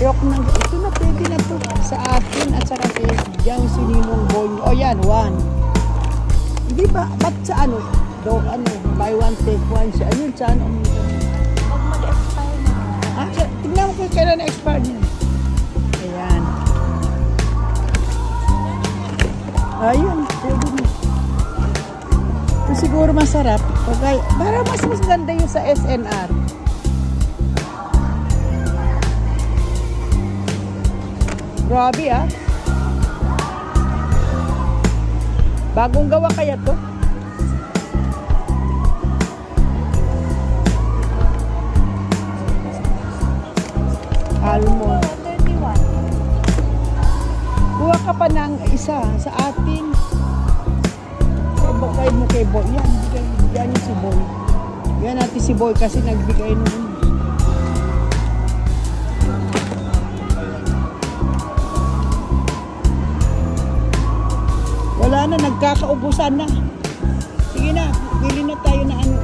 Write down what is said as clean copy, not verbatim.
Ayok na. Ito na, pwede na to. Sa akin at saka kay Diyan si Ninong Boy. O yan, 1. Hindi ba? Ba't sa ano? Do, ano? Buy one, take one siya. Ayun, saan? Huwag mag-expire na. Ah, tignan mo kung kailan na-expire niya. Ayan. Ayun, pwede na. Ito siguro masarap. Para mas ganda yung sa SNR. Grabe ah. Bagong gawa kaya to? Almond. 31. Kuha ka pa ng isa sa atin. Kay mo kay Boy. Yan, bigyan niyo si Boy. Bigyan natin si Boy kasi nagbigay noon. Wala na, nagkakaubusan na. Sige na, bili na tayo na ano.